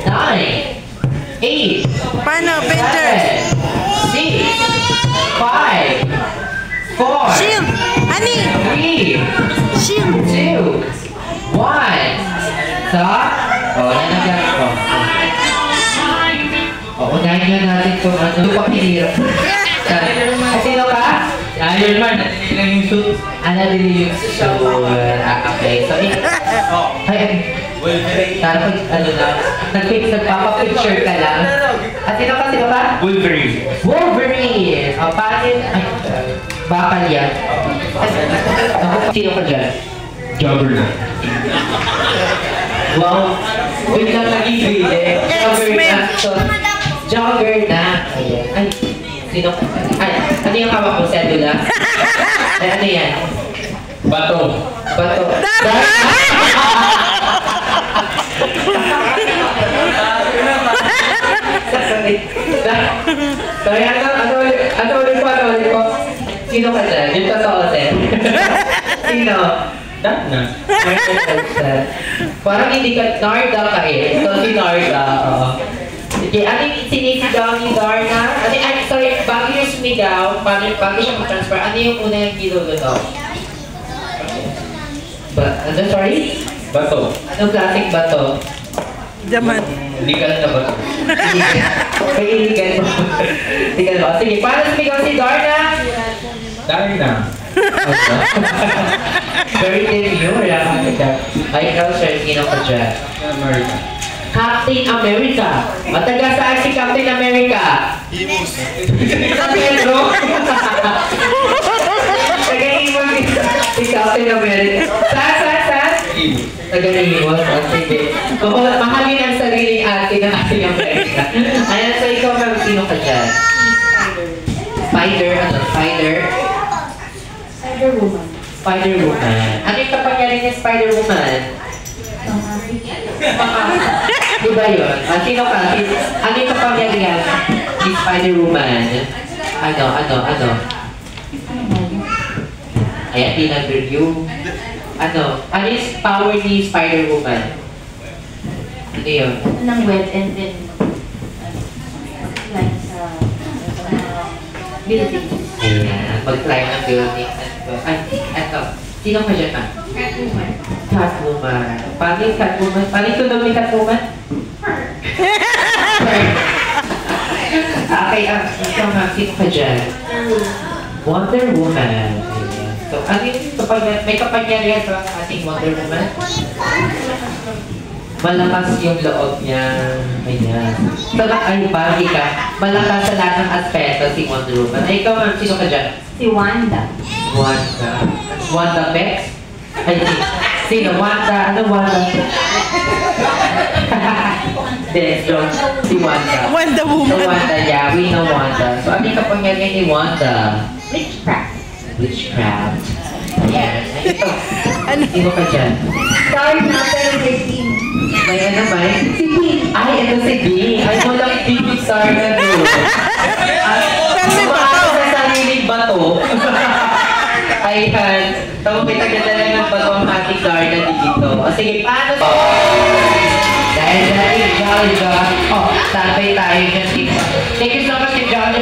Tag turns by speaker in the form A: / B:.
A: 9, 8,
B: Paano,
A: 7,
B: Peter?
A: 6, 5, 4,
B: Shield! Ani!
A: 3,
B: Shield!
A: 2, 1. Stop. Oh, nanagyan ko. Oh, unahin nyo natin kung ano pa pinira. Sino ka?
C: Iron Man, natili lang yung suit.
A: Nadili yung suit. Okay, so sana pag ano lang, nagpapapicture ka lang. At sino ka?
C: Wolverine.
A: Wolverine! O, paano? Ay, bakal yan. Sino ka dyan?
C: Juggernaut.
A: Wow! Wait lang nag-ibig eh. Juggernaut. Ayan. Ay, sino ka? Ay, ano yung hawak mo? Cedula? Ay, ano yan?
C: Bato.
A: Bato. Sorry, ano ulit ko? Sino ka dyan? Yung totoo, Seth? Sino?
C: Darna.
A: Parang hindi ka, Narda ka eh. So, si Narda, oo. Sige, ano yung sinisigaw ni Darna? Sorry, bago yung sumigaw, bago siya mag-transfer, ano yung una yung ginuguto? Ano, sorry?
C: Bato.
A: Anong klaseng bato?
B: Daman.
C: Legal na bato.
A: May illegal ba? Illegal ba? Sige, paano sumigaw si Darna?
C: Darna.
A: Very demure, ay, ikaw, sir, sino ka dyan?
C: America.
A: Captain America. Mataga saan si Captain America? Sa Pedro? Taga-iwan si Captain America. Saan? Taga-iwan. Sige. Mahalin ang sariling atin ng ating America. Ayan, so ikaw, ma'am, sino ka dyan? Spider?
D: Spider-Woman.
A: Spider-Woman. Ano yung kapangyarihan ni Spider-Woman? Diba yun? Sino ka? Ano yung kapangyarihan ni Spider-Woman? Ano? Ayan, pinag-review. Ano yung power ni Spider-Woman? Ano yun?
D: Ng web and then like sa building.
A: Ayan, mag-climb ng building. Ay, eto. Sino ka dyan, ma'am?
D: Catwoman.
A: Catwoman. Paano yung Catwoman? Paano yung tunog ni Catwoman? Okay, ito ma'am, sino ka dyan? Wonder Woman. Ayan. So, ano yung may kapangyarihan sa ating Wonder Woman? Malakas yung loob niya. Ayan. So, ay, bagi ka. Malakas sa lahat ng aspeto si Wonder Woman. Ay, ikaw ma'am, sino ka dyan?
D: Si Wanda.
A: Wanda Bex? Ay, sino? Wanda? Ano Wanda? Joke. Si Wanda.
B: Wanda Woman.
A: So Wanda, yeah. We know Wanda. So ano yung kapangyarihan ni Wanda?
D: Witchcraft.
A: Witchcraft. Ayan. Ito. Sino ka dyan?
D: Sorry na, pero may team.
A: May ano ba? Si B. Ay, ito si B. Ay, walang big star na doon. Sumakas sa sariling bato. Ayan. So, may tagadala ng bato ang ating garden dito. O sige, paano? Dahil Jolly John. Oh, sabay tayo dyan dito. Thank you so much, Jolly.